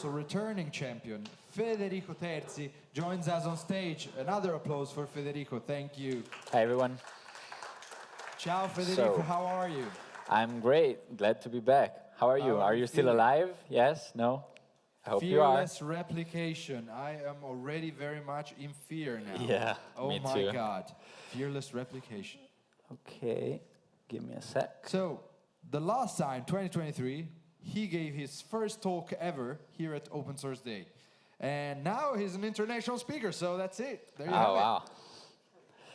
also returning champion, Federico Terzi, joins us on stage. Another applause for Federico. Thank you. Hi, everyone. Ciao, Federico. How are you? I'm great. Glad to be back. How are you? Are you still alive? Yes? No? I hope you are. Fearless replication. I am already very much in fear now. Yeah, oh my God. Fearless replication. Okay, give me a sec. So, the last time, 2023, he gave his first talk ever here at Open Source Day. And now he's an international speaker, so that's it. There you have it. Wow.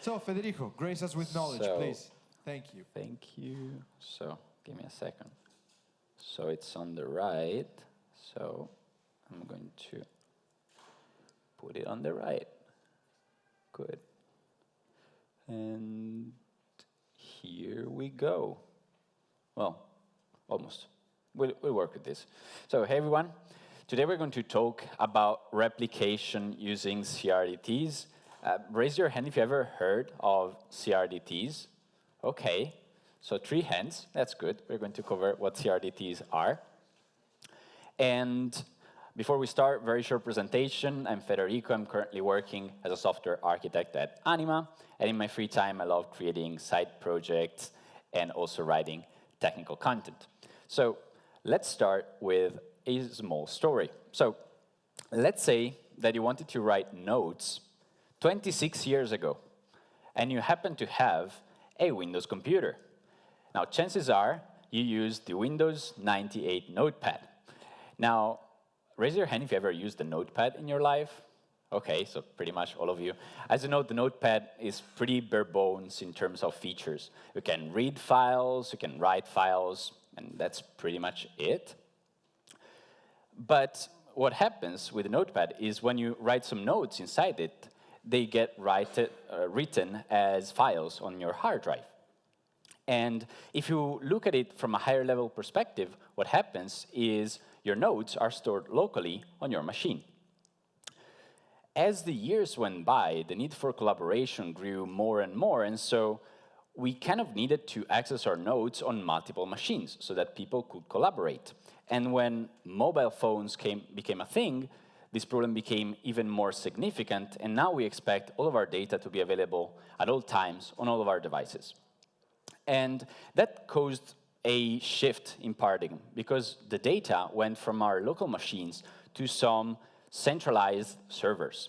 So, Federico, grace us with knowledge, please. Thank you. Thank you. So, give me a second. So, it's on the right. So, I'm going to put it on the right. Good. And here we go. Well, almost. We'll work with this. So, hey everyone. Today we're going to talk about replication using CRDTs. Raise your hand if you ever heard of CRDTs. Okay. So 3 hands. That's good. We're going to cover what CRDTs are. And before we start, very short presentation. I'm Federico. I'm currently working as a software architect at Anima. And in my free time, I love creating side projects and also writing technical content. So let's start with a small story. So let's say that you wanted to write notes 26 years ago, and you happen to have a Windows computer. Now, chances are you used the Windows 98 Notepad. Now, raise your hand if you ever used a Notepad in your life. Okay, so pretty much all of you. As you know, the Notepad is pretty bare bones in terms of features. You can read files, you can write files, and that's pretty much it. But what happens with the Notepad is when you write some notes inside it, they get written as files on your hard drive. And if you look at it from a higher level perspective, what happens is your notes are stored locally on your machine. As the years went by, the need for collaboration grew more, and so we kind of needed to access our notes on multiple machines so that people could collaborate. And when mobile phones became a thing, this problem became even more significant, and now we expect all of our data to be available at all times on all of our devices. And that caused a shift in paradigm, because the data went from our local machines to some centralized servers.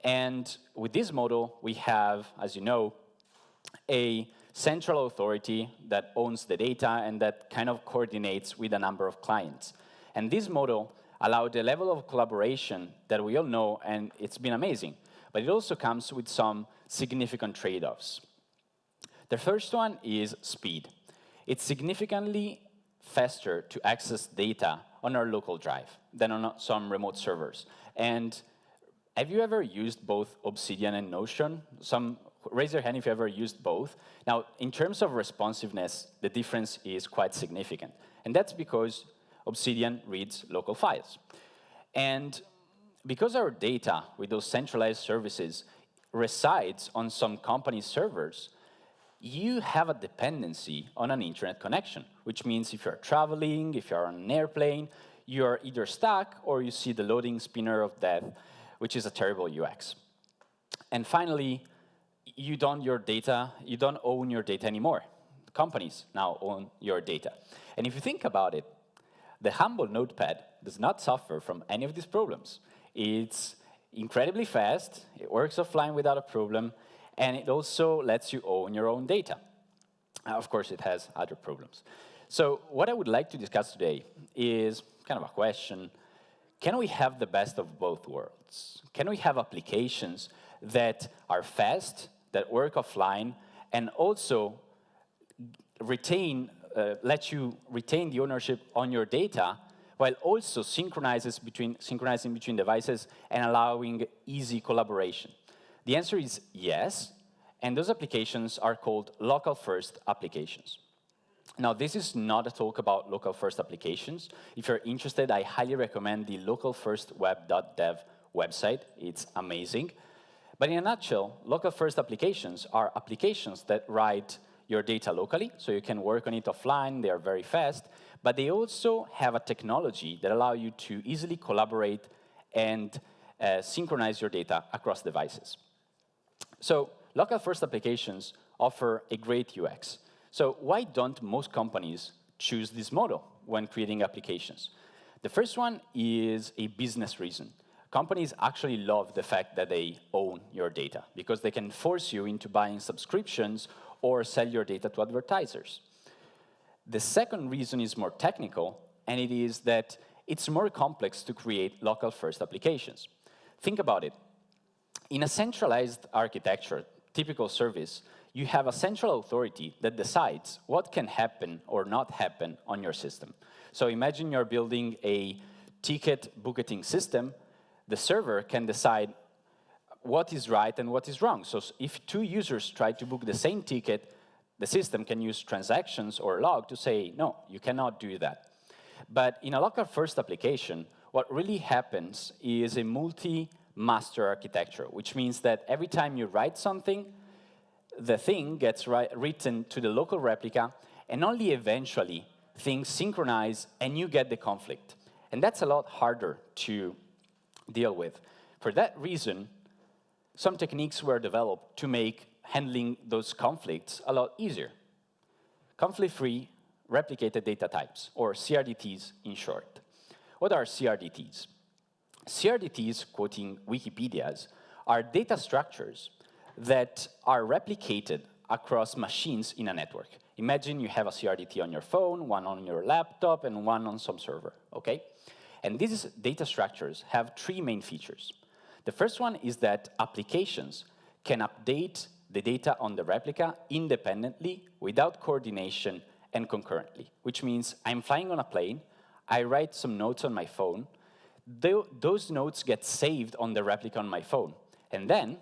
And with this model, we have, as you know, a central authority that owns the data and that kind of coordinates with a number of clients. And this model allowed a level of collaboration that we all know, and it's been amazing. But it also comes with some significant trade-offs. The first one is speed. It's significantly faster to access data on our local drive than on some remote servers. And have you ever used both Obsidian and Notion? Raise your hand if you ever used both. Now, in terms of responsiveness, the difference is quite significant. And that's because Obsidian reads local files. And because our data with those centralized services resides on some company's servers, you have a dependency on an internet connection, which means if you're traveling, if you're on an airplane, you're either stuck or you see the loading spinner of death, which is a terrible UX. And finally, you don't own your data anymore. Companies now own your data. And if you think about it, the humble Notepad does not suffer from any of these problems. It's incredibly fast, it works offline without a problem, and it also lets you own your own data. Of course, it has other problems. So what I would like to discuss today is kind of a question. Can we have the best of both worlds? Can we have applications that are fast, that work offline, and also let you retain the ownership on your data, while also synchronizing between devices and allowing easy collaboration? The answer is yes, and those applications are called local-first applications. Now, this is not a talk about local-first applications. If you're interested, I highly recommend the localfirstweb.dev website. It's amazing. But in a nutshell, local-first applications are applications that write your data locally, so you can work on it offline, they are very fast, but they also have a technology that allows you to easily collaborate and synchronize your data across devices. So local-first applications offer a great UX. So why don't most companies choose this model when creating applications? The first one is a business reason. Companies actually love the fact that they own your data because they can force you into buying subscriptions or sell your data to advertisers. The second reason is more technical, and it is that it's more complex to create local-first applications. Think about it. In a centralized architecture, typical service, you have a central authority that decides what can happen or not happen on your system. So imagine you're building a ticket bucketing system. The server can decide what is right and what is wrong. So if two users try to book the same ticket, the system can use transactions or log to say, no, you cannot do that. But in a local-first application, what really happens is a multi-master architecture, which means that every time you write something, the thing gets written to the local replica, and only eventually things synchronize and you get the conflict. And that's a lot harder to deal with. For that reason, some techniques were developed to make handling those conflicts a lot easier. Conflict-free replicated data types, or CRDTs in short. What are CRDTs? CRDTs, quoting Wikipedia's, are data structures that are replicated across machines in a network. Imagine you have a CRDT on your phone, one on your laptop, and one on some server, okay? And these data structures have three main features. The first one is that applications can update the data on the replica independently, without coordination and concurrently, which means I'm flying on a plane, I write some notes on my phone, those notes get saved on the replica on my phone, and then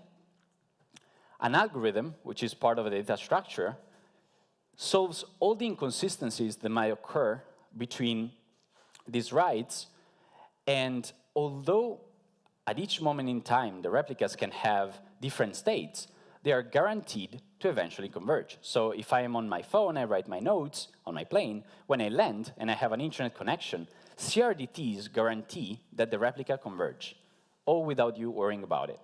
an algorithm, which is part of a data structure, solves all the inconsistencies that might occur between these writes, and although at each moment in time the replicas can have different states, they are guaranteed to eventually converge. So if I am on my phone, I write my notes on my plane, when I land and I have an internet connection, CRDTs guarantee that the replica converge, all without you worrying about it.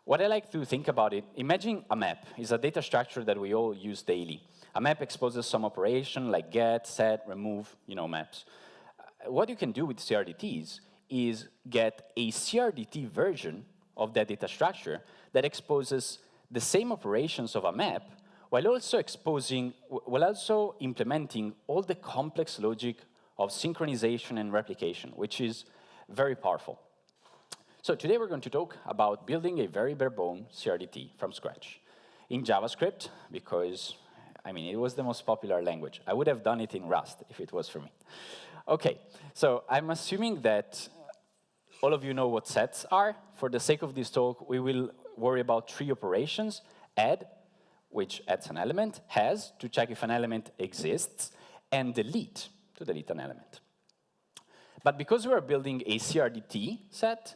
What I like to think about it, imagine a map is a data structure that we all use daily. A map exposes some operation like get, set, remove, maps. What you can do with CRDTs is get a CRDT version of that data structure that exposes the same operations of a map while also implementing all the complex logic of synchronization and replication, which is very powerful. So today we're going to talk about building a very bare-bone CRDT from scratch in JavaScript, because, it was the most popular language. I would have done it in Rust if it was for me. Okay, so I'm assuming that all of you know what sets are. For the sake of this talk, we will worry about three operations: add, which adds an element, has, to check if an element exists, and delete, to delete an element. But because we are building a CRDT set,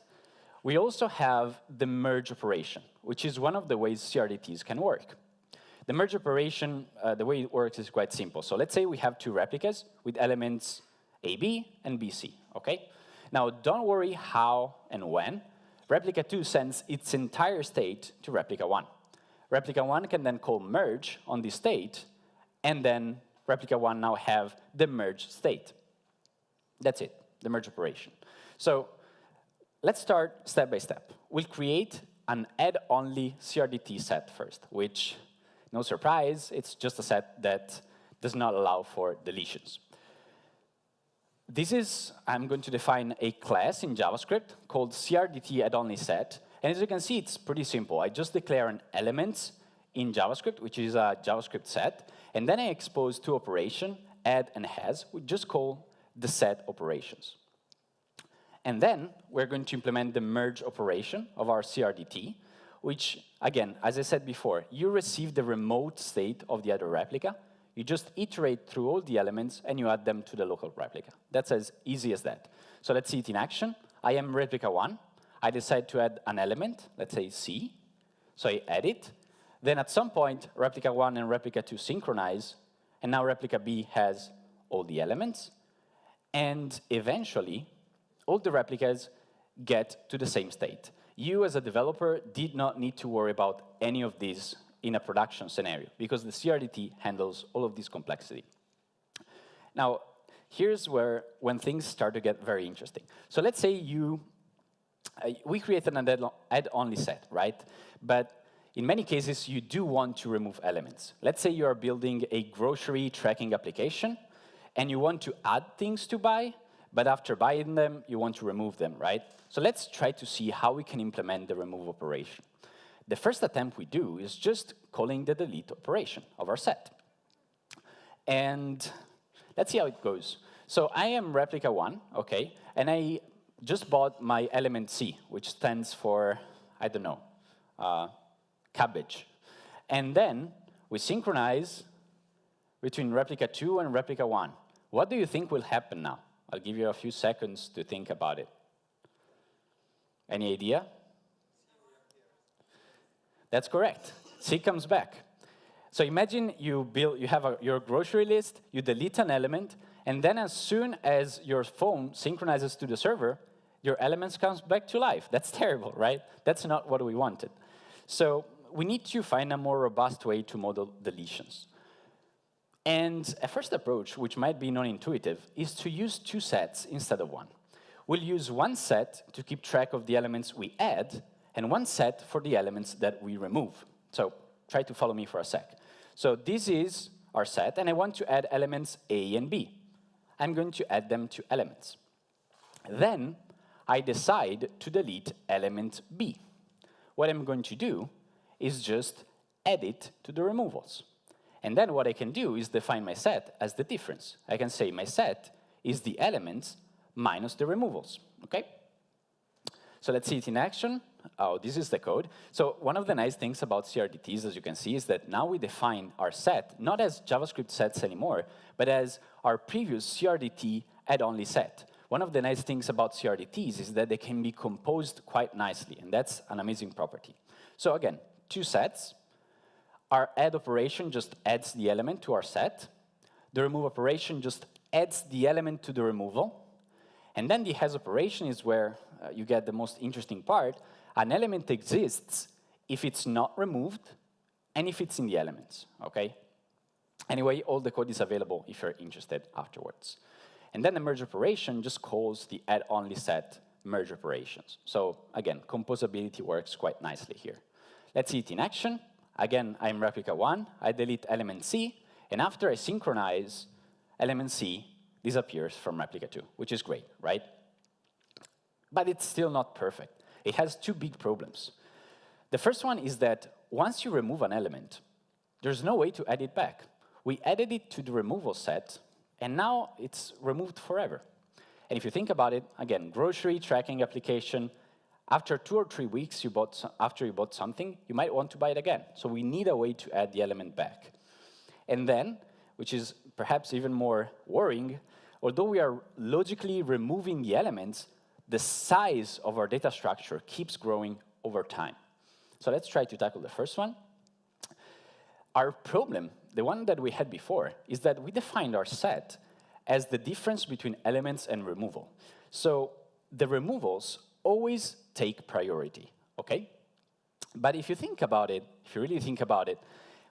we also have the merge operation, which is one of the ways CRDTs can work. The merge operation, the way it works is quite simple. So let's say we have two replicas with elements AB and BC, okay? Now, don't worry how and when. Replica 2 sends its entire state to replica 1. Replica 1 can then call merge on this state, and then replica 1 now have the merge state. That's it, the merge operation. So let's start step by step. We'll create an add-only CRDT set first, which, no surprise, it's just a set that does not allow for deletions. I'm going to define a class in JavaScript called CRDT add-only set. And as you can see, it's pretty simple. I just declare an element in JavaScript, which is a JavaScript set. And then I expose two operations, add and has, we just call the set operations. And then we're going to implement the merge operation of our CRDT, which, again, as I said before, you receive the remote state of the other replica. You just iterate through all the elements, and you add them to the local replica. That's as easy as that. So let's see it in action. I am replica 1. I decide to add an element, let's say C. So I add it. Then at some point, replica 1 and replica 2 synchronize, and now replica B has all the elements, and eventually, all the replicas get to the same state. You, as a developer, did not need to worry about any of these in a production scenario, because the CRDT handles all of this complexity. Now, here's when things start to get very interesting. So let's say we created an add-only set, right? But in many cases, you do want to remove elements. Let's say you are building a grocery tracking application, and you want to add things to buy, but after buying them, you want to remove them, right? So let's try to see how we can implement the remove operation. The first attempt we do is just calling the delete operation of our set. And let's see how it goes. So I am replica 1, okay, and I just bought my element C, which stands for, I don't know, cabbage. And then we synchronize between replica 2 and replica 1. What do you think will happen now? I'll give you a few seconds to think about it. Any idea? That's correct. C comes back. So imagine you have your grocery list, you delete an element, and then as soon as your phone synchronizes to the server, your elements comes back to life. That's terrible, right? That's not what we wanted. So we need to find a more robust way to model deletions. And a first approach, which might be non-intuitive, is to use two sets instead of one. We'll use one set to keep track of the elements we add, and one set for the elements that we remove. So try to follow me for a sec. So this is our set, and I want to add elements A and B. I'm going to add them to elements. Then I decide to delete element B. What I'm going to do is just add it to the removals. And then what I can do is define my set as the difference. I can say my set is the elements minus the removals, okay? So let's see it in action. Oh, this is the code. So one of the nice things about CRDTs, as you can see, is that now we define our set not as JavaScript sets anymore, but as our previous CRDT add-only set. One of the nice things about CRDTs is that they can be composed quite nicely, and that's an amazing property. So again, two sets. Our add operation just adds the element to our set. The remove operation just adds the element to the removal. And then the has operation is where you get the most interesting part. An element exists if it's not removed and if it's in the elements, okay? Anyway, all the code is available if you're interested afterwards. And then the merge operation just calls the add-only set merge operations. So again, composability works quite nicely here. Let's see it in action. Again, I'm replica 1. I delete element C. And after I synchronize, element C disappears from replica 2, which is great, right? But it's still not perfect. It has two big problems. The first one is that once you remove an element, there's no way to add it back. We added it to the removal set, and now it's removed forever. And if you think about it, again, grocery tracking application, after 2 or 3 weeks after you bought something, you might want to buy it again. So we need a way to add the element back. And then, which is perhaps even more worrying, although we are logically removing the elements, the size of our data structure keeps growing over time. So let's try to tackle the first one. Our problem, the one that we had before, is that we defined our set as the difference between elements and removal. So the removals always take priority, okay? But if you think about it, if you really think about it,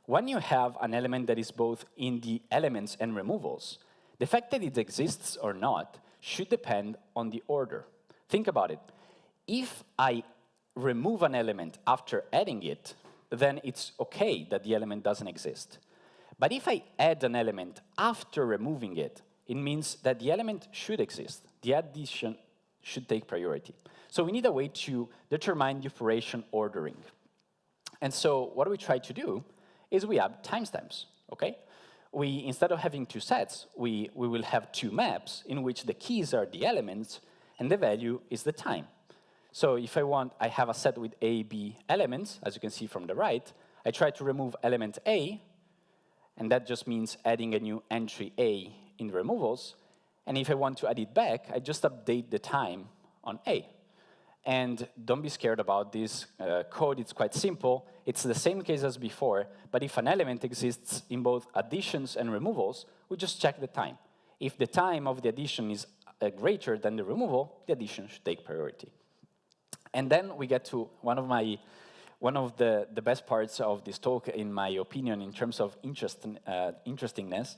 when you have an element that is both in the elements and removals, the fact that it exists or not should depend on the order. Think about it. If I remove an element after adding it, then it's okay that the element doesn't exist. But if I add an element after removing it, it means that the element should exist. The addition should take priority. So we need a way to determine the operation ordering. And so what we try to do is we add timestamps, okay? Instead of having two sets, we will have two maps in which the keys are the elements and the value is the time. So if I have a set with A, B elements, as you can see from the right, I try to remove element A, and that just means adding a new entry A in the removals. And if I want to add it back, I just update the time on A. And don't be scared about this code. It's quite simple. It's the same case as before, but if an element exists in both additions and removals, we just check the time. If the time of the addition is greater than the removal, the addition should take priority. And then we get to one of the best parts of this talk, in my opinion, in terms of interestingness.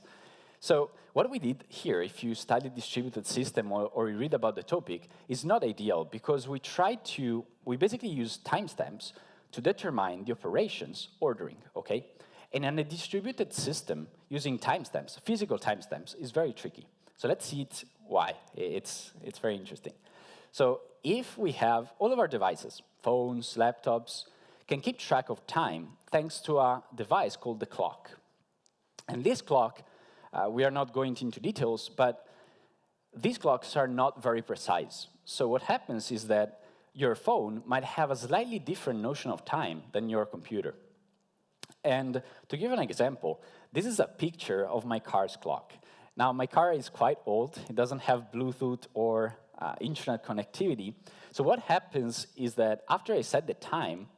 So what we did here, if you study distributed system or you read about the topic, is not ideal, because we basically use timestamps to determine the operations ordering, okay? And in a distributed system, using timestamps, physical timestamps, is very tricky. So let's see why. It's very interesting. So if we have all of our devices, phones, laptops, can keep track of time thanks to a device called the clock. And this clock, we are not going into details, but these clocks are not very precise. So what happens is that your phone might have a slightly different notion of time than your computer. And to give an example, this is a picture of my car's clock. Now, my car is quite old. It doesn't have Bluetooth or internet connectivity. So what happens is that after I set the time,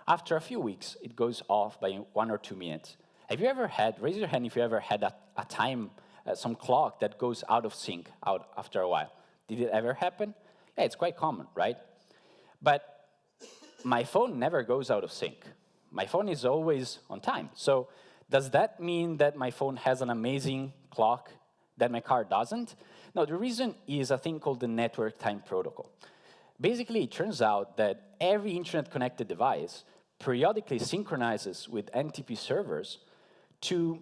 after a few weeks, it goes off by 1 or 2 minutes. Have you ever had, raise your hand if you ever had a time, some clock that goes out of sync after a while? Did it ever happen? Yeah, it's quite common, right? But my phone never goes out of sync. My phone is always on time. So does that mean that my phone has an amazing clock that my car doesn't? No, the reason is a thing called the network time protocol. Basically, it turns out that every internet-connected device periodically synchronizes with NTP servers to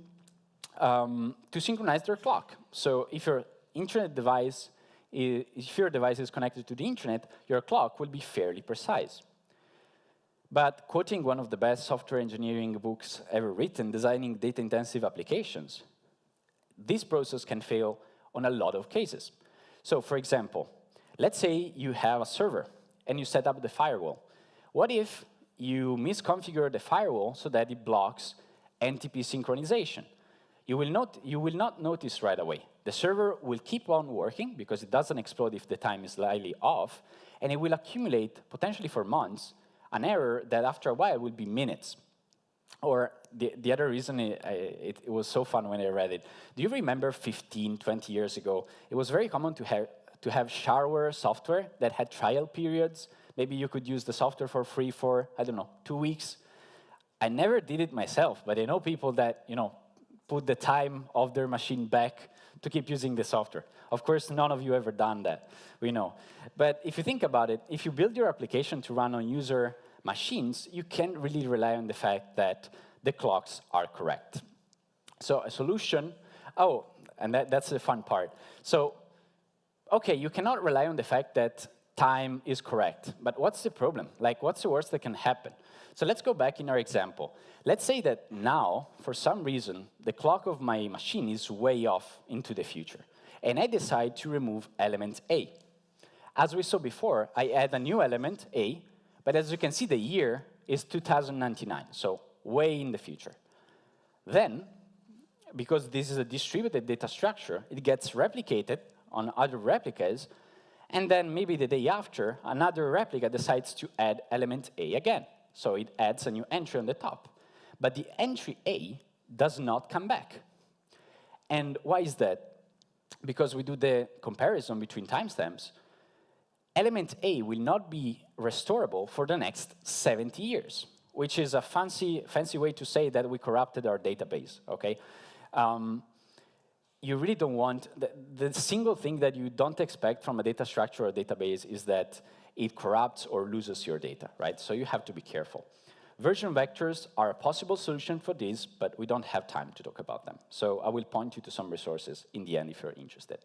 synchronize their clock. So if your device is connected to the internet, your clock will be fairly precise. But quoting one of the best software engineering books ever written, Designing Data-Intensive Applications, this process can fail on a lot of cases. So for example, let's say you have a server and you set up the firewall. What if you misconfigure the firewall so that it blocks NTP synchronization? You will not notice right away. The server will keep on working because it doesn't explode if the time is slightly off, and it will accumulate, potentially for months, an error that after a while will be minutes. Or the other reason, it was so fun when I read it. Do you remember 15, 20 years ago, it was very common to have shareware software that had trial periods. Maybe you could use the software for free for, I don't know, 2 weeks. I never did it myself, but I know people that, put the time of their machine back to keep using the software. Of course, none of you ever done that, we know. But if you think about it, if you build your application to run on user machines, you can't really rely on the fact that the clocks are correct. So a solution, and that's the fun part. So, okay, you cannot rely on the fact that time is correct, but what's the problem? Like, what's the worst that can happen? So let's go back in our example. Let's say that now, for some reason, the clock of my machine is way off into the future, and I decide to remove element A. As we saw before, I add a new element, A, but as you can see, the year is 2099, so way in the future. Then, because this is a distributed data structure, it gets replicated on other replicas, and then maybe the day after, another replica decides to add element A again. So it adds a new entry on the top. But the entry A does not come back. And why is that? Because we do the comparison between timestamps. Element A will not be restorable for the next 70 years, which is a fancy way to say that we corrupted our database, okay? You really don't want, the single thing that you don't expect from a data structure or database is that it corrupts or loses your data, right? So you have to be careful. Version vectors are a possible solution for this, but we don't have time to talk about them. So I will point you to some resources in the end if you're interested.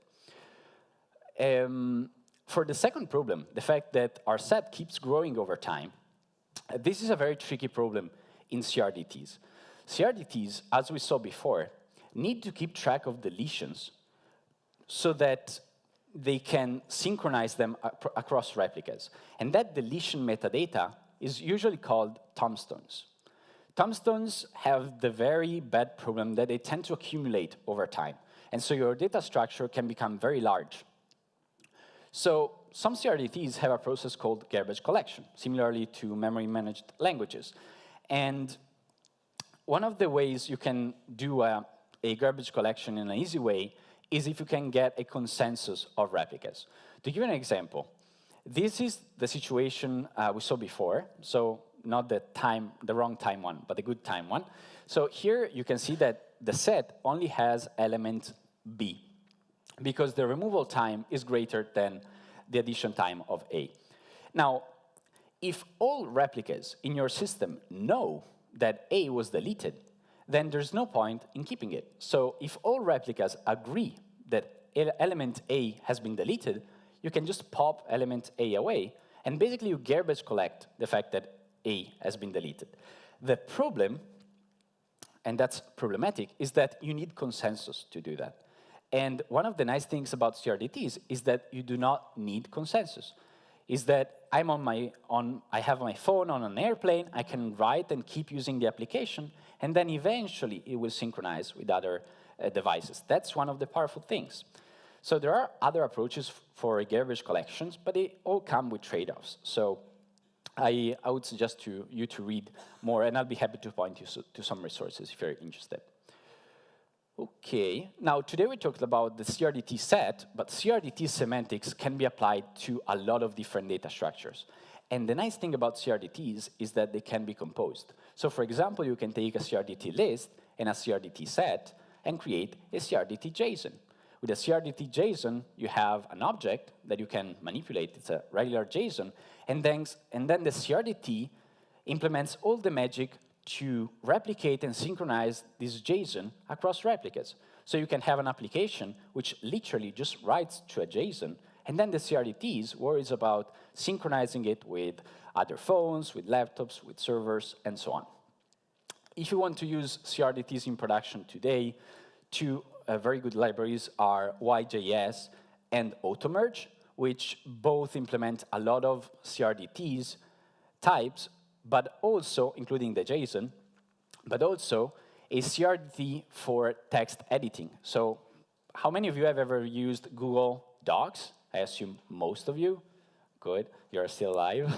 For the second problem, the fact that our set keeps growing over time, this is a very tricky problem in CRDTs. CRDTs, as we saw before, need to keep track of deletions so that they can synchronize them across replicas. And that deletion metadata is usually called tombstones. Tombstones have the very bad problem that they tend to accumulate over time. And so your data structure can become very large. So some CRDTs have a process called garbage collection, similarly to memory-managed languages. And one of the ways you can do a garbage collection in an easy way is if you can get a consensus of replicas. To give you an example, this is the situation we saw before, so not the wrong time one, but the good time one. So here you can see that the set only has element B, because the removal time is greater than the addition time of A. Now, if all replicas in your system know that A was deleted, then there's no point in keeping it. So if all replicas agree that element A has been deleted, you can just pop element A away, and basically you garbage collect the fact that A has been deleted. The problem, and that's problematic, is that you need consensus to do that. And one of the nice things about CRDTs is that you do not need consensus. Is that I have my phone on an airplane, I can write and keep using the application, and then eventually it will synchronize with other devices. That's one of the powerful things. So there are other approaches for garbage collections, but they all come with trade-offs. So I would suggest you to read more, and I'll be happy to point you to some resources if you're interested. Okay, now today we talked about the CRDT set, but CRDT semantics can be applied to a lot of different data structures. And the nice thing about CRDTs is that they can be composed. So for example, you can take a CRDT list and a CRDT set and create a CRDT JSON. With a CRDT JSON, you have an object that you can manipulate. It's a regular JSON. And then the CRDT implements all the magic to replicate and synchronize this JSON across replicas. So you can have an application which literally just writes to a JSON, and then the CRDTs worries about synchronizing it with other phones, with laptops, with servers, and so on. If you want to use CRDTs in production today, two very good libraries are YJS and AutoMerge, which both implement a lot of CRDTs types, but also, including the JSON, but also a CRDT for text editing. So how many of you have ever used Google Docs? I assume most of you. Good, you're still alive.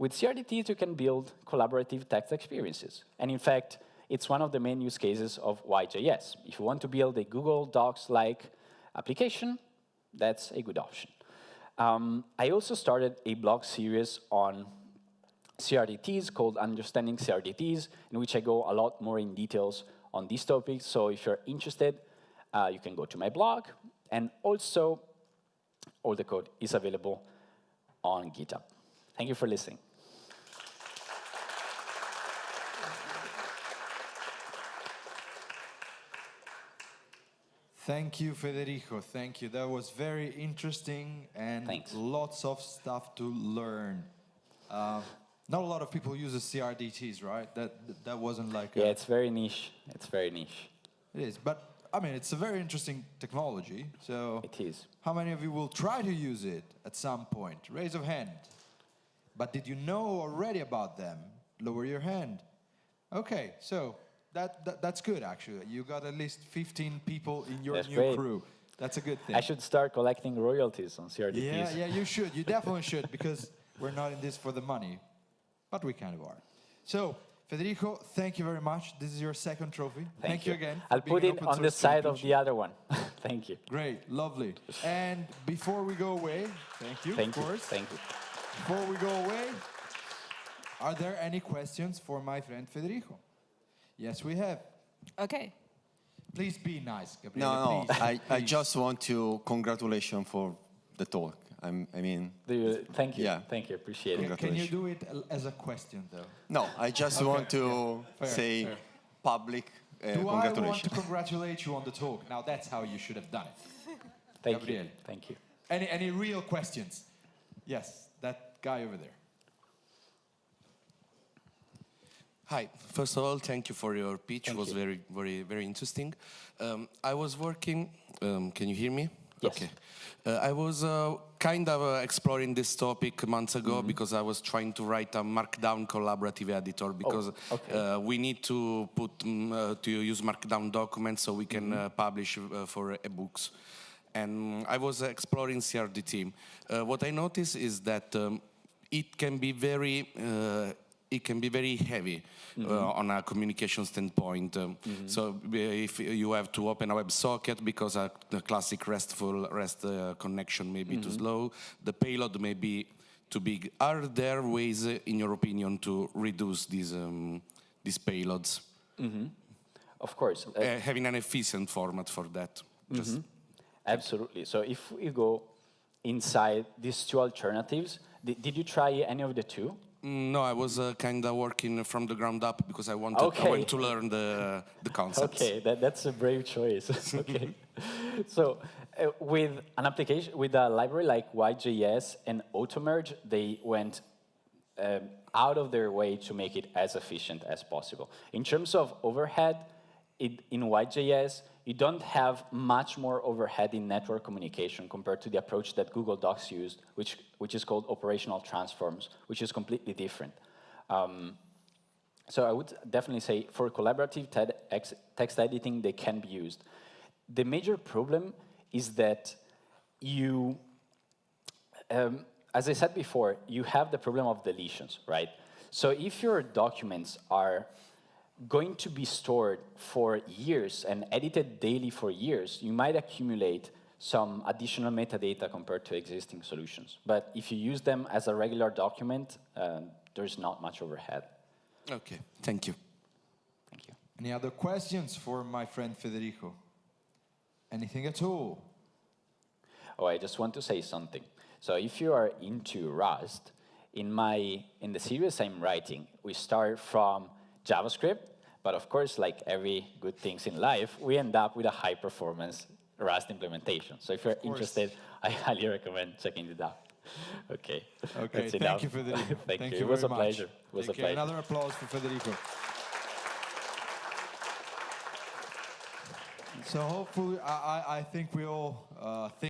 With CRDTs, you can build collaborative text experiences. And in fact, it's one of the main use cases of YJS. If you want to build a Google Docs-like application, that's a good option. I also started a blog series on CRDTs called Understanding CRDTs, in which I go a lot more in details on these topics. So if you're interested, you can go to my blog. And also, all the code is available on GitHub. Thank you for listening. Thank you, Federico. Thank you. That was very interesting and Thanks. Lots of stuff to learn. Not a lot of people use the CRDTs, right? That wasn't like yeah, it's very niche. It's very niche. It is, but I mean, it's a very interesting technology. So it is. How many of you will try to use it at some point? Raise of hand. But did you know already about them? Lower your hand. Okay, so that's good actually. You got at least 15 people in your new crew. That's a good thing. I should start collecting royalties on CRDTs. Yeah, you should. You definitely should, because we're not in this for the money. But we kind of are. So, Federico, thank you very much. This is your second trophy. Thank you again. I'll put it on the side of the other one. Thank you. Great, lovely. And before we go away, thank you, of course. Thank you. Before we go away, are there any questions for my friend Federico? Yes, we have. Okay. Please be nice, Gabriele. No, I just want to congratulate you for the talk. I mean... Thank you. Yeah. Thank you. Appreciate it. Can you do it as a question, though? No, I just want to say public congratulations. Do I want to congratulate you on the talk? Now, that's how you should have done it. Thank Gabriele. you. Thank you. Any real questions? Yes, that guy over there. Hi. First of all, thank you for your pitch. It was very, very interesting. I was working... can you hear me? Yes. Okay. I was kind of exploring this topic months ago because I was trying to write a Markdown collaborative editor because we need to use Markdown documents so we can publish for ebooks. And I was exploring CRDT. What I noticed is that it can be very it can be very heavy on a communication standpoint. So if you have to open a WebSocket because the classic REST connection may be too slow, the payload may be too big. Are there ways, in your opinion, to reduce these payloads? Of course. Having an efficient format for that. Just Absolutely. So if we go inside these two alternatives, did you try any of the two? No, I was kind of working from the ground up because I wanted to learn the concepts. Okay, that's a brave choice. Okay. So with an application, with a library like YJS and AutoMerge, they went out of their way to make it as efficient as possible. In terms of overhead, in YJS, you don't have much more overhead in network communication compared to the approach that Google Docs used, which is called operational transforms, which is completely different. So I would definitely say for collaborative text editing, they can be used. The major problem is that you, as I said before, you have the problem of deletions, right? So if your documents are going to be stored for years and edited daily for years, you might accumulate some additional metadata compared to existing solutions. But if you use them as a regular document, there's not much overhead. Okay, thank you. Thank you. Any other questions for my friend Federico? Anything at all? Oh, I just want to say something. So if you are into Rust, in the series I'm writing, we start from JavaScript, but of course, like every good things in life, we end up with a high-performance Rust implementation. So if you're interested, I highly recommend checking it out. Okay. Okay, That's thank you, Federico. Thank you. You It was a very much. pleasure. It was a pleasure. Another applause for Federico. So hopefully, I think we all think